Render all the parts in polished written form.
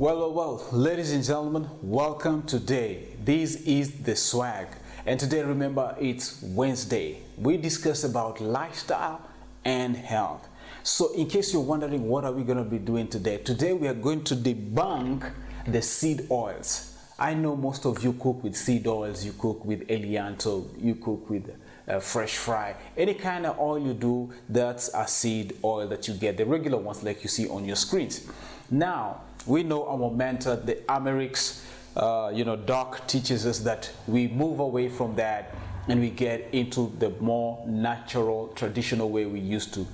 Well, ladies and gentlemen, welcome today. This is The Swag. And today, remember, it's Wednesday. We discuss about lifestyle and health. So in case you're wondering what are we going to be doing today we are going to debunk the seed oils. I know most of you cook with seed oils, you cook with Elianto, you cook with fresh fry. Any kind of oil you do, that's a seed oil that you get, the regular ones like you see on your screens. Now, we know our mentor, the Amerix, doc teaches us that we move away from that and we get into the more natural, traditional way we used to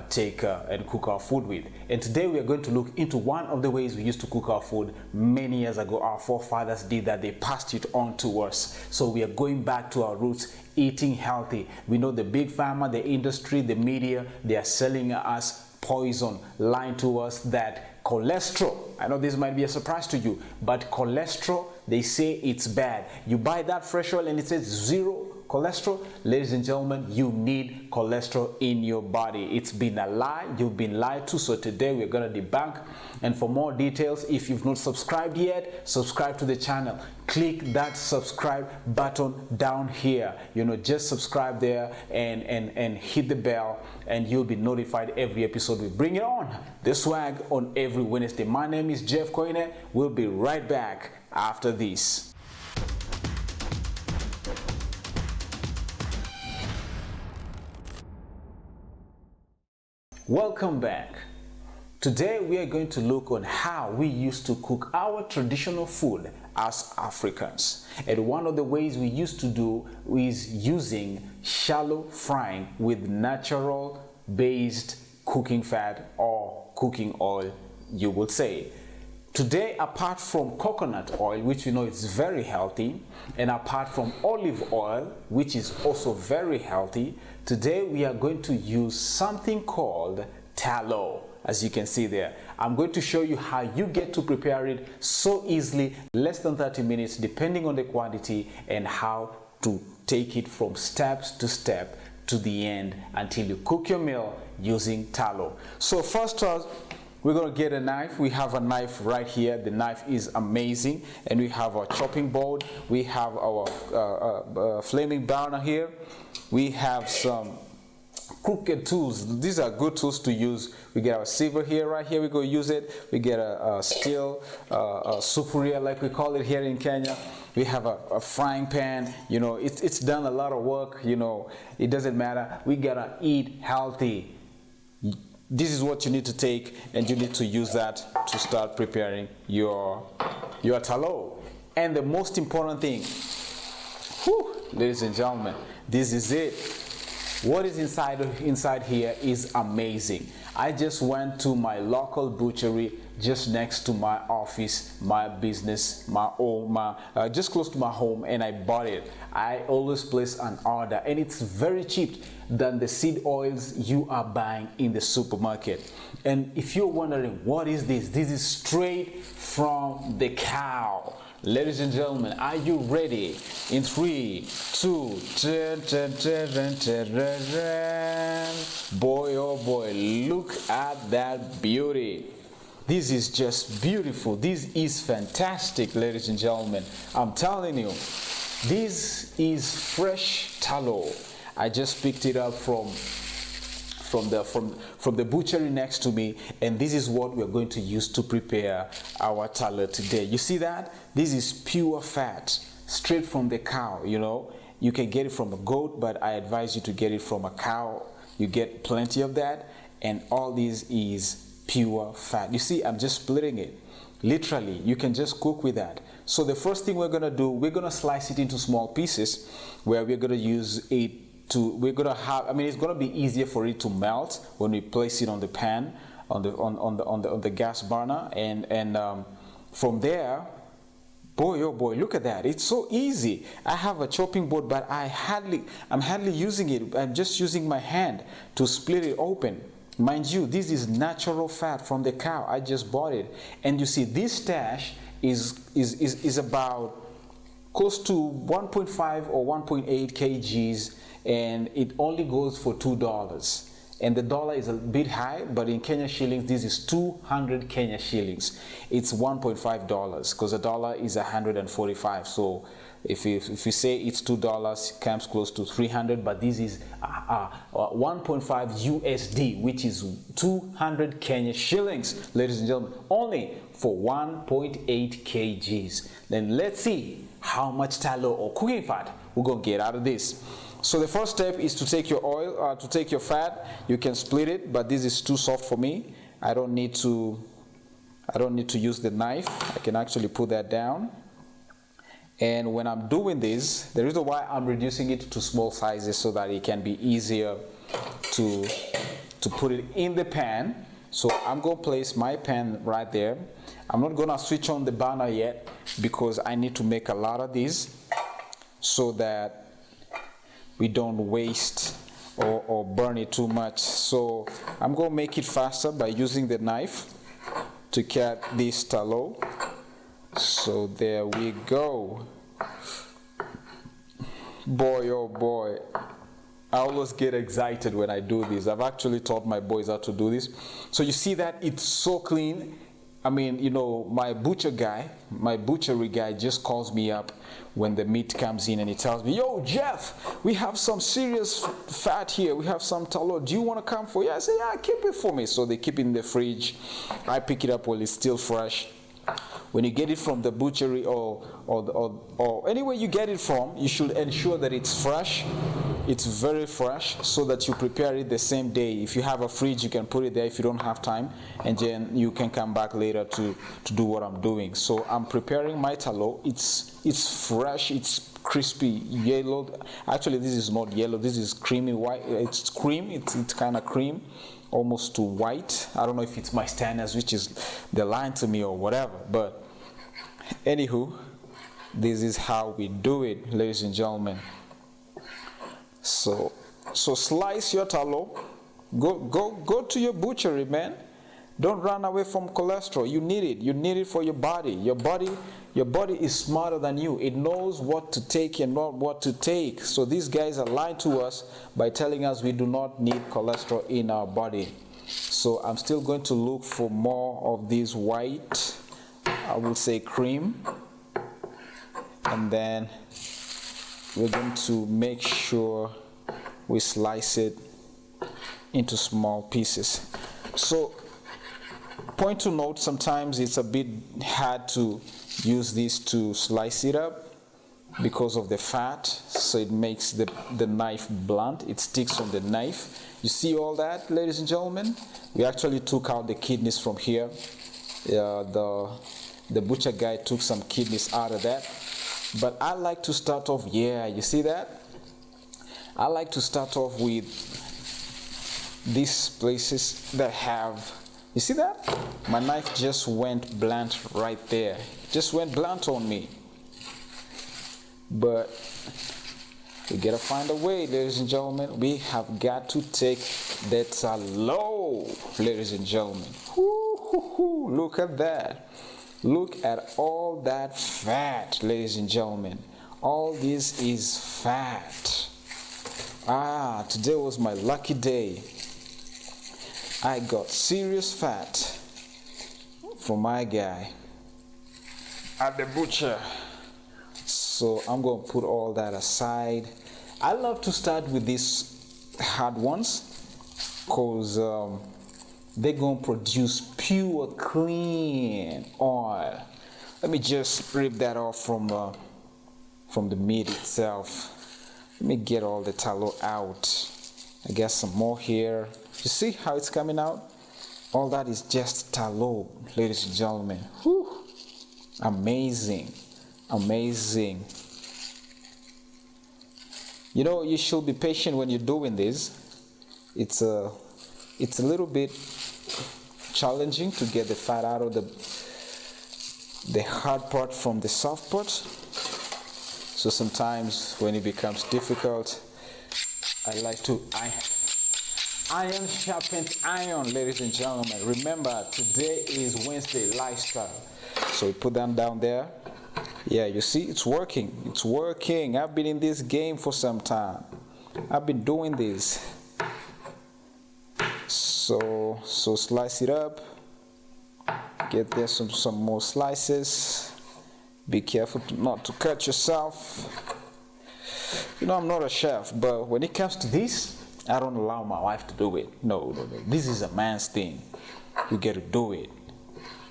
take and cook our food with. And today we are going to look into one of the ways we used to cook our food many years ago. Our forefathers did that, they passed it on to us. So we are going back to our roots, eating healthy. We know the big pharma, the industry, the media, they are selling us poison, lying to us that cholesterol, I know this might be a surprise to you, but cholesterol, they say it's bad. You buy that fresh oil and it says 0 cholesterol. Ladies and gentlemen, you need cholesterol in your body. It's been a lie, you've been lied to. So today we're going to debunk. And for more details, if you've not subscribed yet, subscribe to the channel. Click that subscribe button down here. Just subscribe there and hit the bell, and you'll be notified every episode we bring it on. The Swag on every Wednesday. My name is Jeff Koine. We'll be right back after this. Welcome back. Today we are going to look on how we used to cook our traditional food as Africans. And one of the ways we used to do is using shallow frying with natural based cooking fat or cooking oil, you would say. Today, apart from coconut oil, which we know is very healthy, and apart from olive oil, which is also very healthy, today we are going to use something called tallow. As you can see there, I'm going to show you how you get to prepare it so easily, less than 30 minutes, depending on the quantity, and how to take it from steps to step to the end until you cook your meal using tallow. So first off, we're going to get a knife. We have a knife right here. The knife is amazing. And we have our chopping board. We have our flaming burner here. We have some crooked tools. These are good tools to use. We get our sieve here, right here. We're going to use it. We get a steel sufuria, like we call it here in Kenya. We have a frying pan. It's done a lot of work. It doesn't matter. We got to eat healthy. This is what you need to take, and you need to use that to start preparing your tallow. And the most important thing, ladies and gentlemen, this is it. What is inside here is amazing. I just went to my local butchery just next to my office, my business, just close to my home, and I bought it. I always place an order, and it's very cheap than the seed oils you are buying in the supermarket. And if you're wondering what is this is straight from the cow. Ladies and gentlemen, are you ready? In 3, 2, boy oh boy, look at that beauty. This is just beautiful. This is fantastic, ladies and gentlemen. I'm telling you, this is fresh tallow. I just picked it up from the butchery next to me, and this is what we're going to use to prepare our tallow today. You see that? This is pure fat, straight from the cow. You can get it from a goat, but I advise you to get it from a cow. You get plenty of that, and all this is pure fat. You see, I'm just splitting it. Literally, you can just cook with that. So the first thing we're going to do, we're going to slice it into small pieces, where we're going to use it we're going to have, it's going to be easier for it to melt when we place it on the pan, on the gas burner, and from there, boy oh boy, look at that. It's so easy. I have a chopping board, but I'm hardly using it. I'm just using my hand to split it open. Mind you, this is natural fat from the cow. I just bought it, and you see this stash is about close to 1.5 or 1.8 kgs, and it only goes for $2. and the dollar is a bit high, but in Kenya shillings, this is 200 Kenya shillings. It's $1.5 because a dollar is 145. So if you say it's $2, it comes close to 300, but this is 1.5 USD, which is 200 Kenya shillings, ladies and gentlemen, only for 1.8 kgs. Then let's see how much tallow or cooking fat we're gonna get out of this. So the first step is to take your oil, to take your fat. You can split it, but this is too soft for me. I don't need to use the knife. I can actually put that down. And when I'm doing this, the reason why I'm reducing it to small sizes so that it can be easier to put it in the pan. So I'm going to place my pan right there. I'm not going to switch on the burner yet because I need to make a lot of these so that we don't waste or burn it too much. So I'm going to make it faster by using the knife to cut this tallow. So there we go. Boy, oh boy, I always get excited when I do this. I've actually taught my boys how to do this. So you see that it's so clean. I mean, you know, my butchery guy just calls me up when the meat comes in and he tells me, yo, Jeff, we have some serious fat here. We have some tallow. Do you want to come for it? I say, yeah, keep it for me. So they keep it in the fridge. I pick it up while it's still fresh. When you get it from the butchery or anywhere you get it from, you should ensure that it's fresh. It's very fresh so that you prepare it the same day. If you have a fridge, you can put it there if you don't have time, and then you can come back later to do what I'm doing. So I'm preparing my tallow. It's fresh, it's crispy yellow. Actually, this is not yellow, this is creamy white. It's cream, it's kind of cream, almost to white. I don't know if it's my standards, which is the line to me or whatever, but anywho, this is how we do it, ladies and gentlemen. So slice your tallow. Go to your butchery, man. Don't run away from cholesterol. You need it. You need it for your body. Your body is smarter than you. It knows what to take and not what to take. So these guys are lying to us by telling us we do not need cholesterol in our body. So I'm still going to look for more of this white, I will say cream, and then we're going to make sure we slice it into small pieces. So point to note, sometimes it's a bit hard to use this to slice it up because of the fat, so it makes the knife blunt. It sticks on the knife. You see all that, ladies and gentlemen? We actually took out the kidneys from here. The butcher guy took some kidneys out of that. But I like to start off, yeah, you see that? I like to start off with these places that have, you see that? My knife just went blunt right there. Just went blunt on me. But we gotta find a way, ladies and gentlemen. We have got to take that tallow, ladies and gentlemen. Look at that. Look at all that fat, ladies and gentlemen. All this is fat. Today was my lucky day. I got serious fat from my guy at the butcher. So I'm going to put all that aside. I love to start with these hard ones because they're going to produce pure, clean oil. Let me just rip that off from the meat itself. Let me get all the tallow out. I got some more here. You see how it's coming out? All that is just tallow, ladies and gentlemen. Whew. Amazing. Amazing. You know, you should be patient when you're doing this. It's a little bit challenging to get the fat out of the hard part from the soft part. So sometimes when it becomes difficult, I like to iron sharpens iron, ladies and gentlemen. Remember, today is Wednesday lifestyle. So we put them down there. Yeah, you see, it's working. It's working. I've been in this game for some time. I've been doing this. So slice it up. Get there some more slices. Be careful not to cut yourself. You know, I'm not a chef, but when it comes to this, I don't allow my wife to do it. No. This is a man's thing. You get to do it.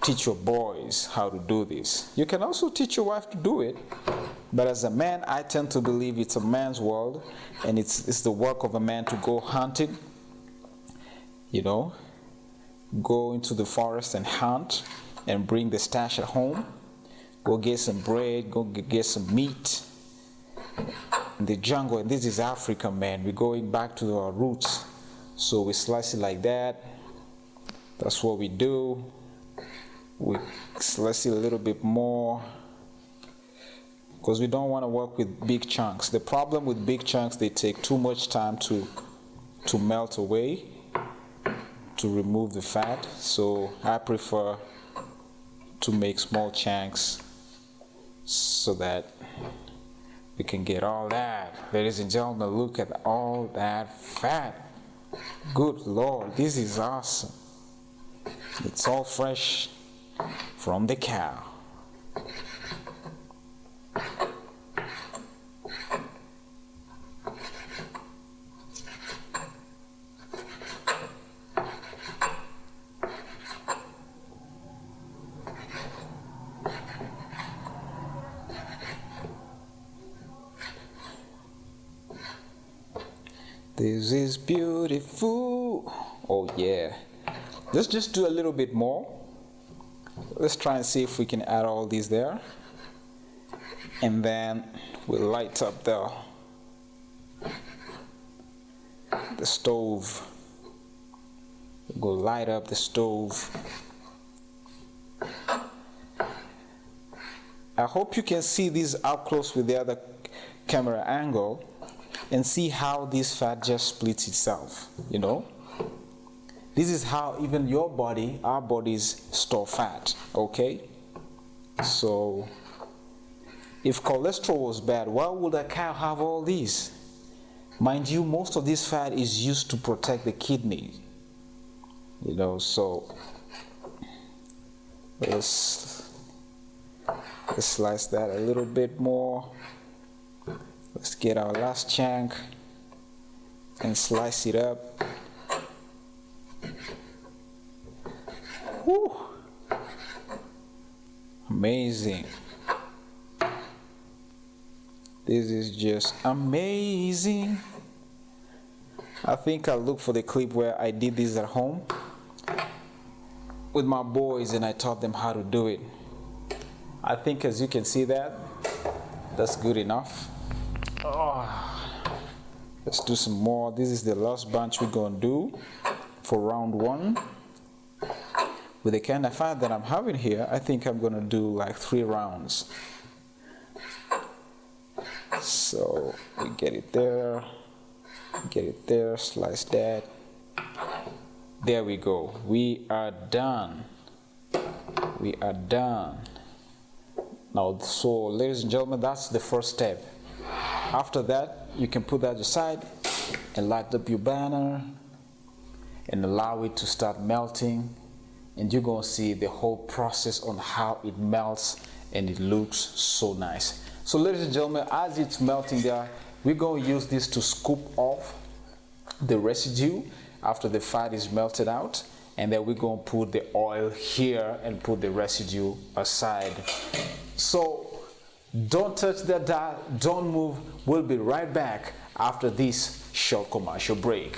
Teach your boys how to do this. You can also teach your wife to do it, but as a man, I tend to believe it's a man's world, and it's the work of a man to go hunting, you know, go into the forest and hunt and bring the stash at home, go get some bread, go get some meat in the jungle. And this is Africa, man. We're going back to our roots, so we slice it like that. That's what we do. We slice it a little bit more because we don't want to work with big chunks. The problem with big chunks, they take too much time to melt away, to remove the fat. So I prefer to make small chunks so that we can get all that. Ladies and gentlemen, look at all that fat. Good Lord, this is awesome. It's all fresh from the cow. This is beautiful. Oh yeah. Let's just do a little bit more. Let's try and see if we can add all these there, and then we'll light up the stove. We'll go light up the stove. I hope you can see these up close with the other camera angle and see how this fat just splits itself, you know. This is how even your body, our bodies, store fat, okay? So, if cholesterol was bad, why would a cow have all these? Mind you, most of this fat is used to protect the kidney, you know, so let's slice that a little bit more. Let's get our last chunk and slice it up. Woo. Amazing. This is just amazing. I think I'll look for the clip where I did this at home with my boys and I taught them how to do it. I think as you can see that's good enough. Let's do some more. This is the last bunch we're gonna do for round one. With the kind of fat that I'm having here, I think I'm gonna do like 3 rounds. So we get it there, slice that. There we go. We are done. We are done. Now, so ladies and gentlemen, that's the first step. After that, you can put that aside and light up your burner and allow it to start melting. And you're going to see the whole process on how it melts, and it looks so nice. So ladies and gentlemen, as it's melting there, we're going to use this to scoop off the residue after the fat is melted out, and then we're going to put the oil here and put the residue aside. So don't touch that dial, don't move. We'll be right back after this short commercial break.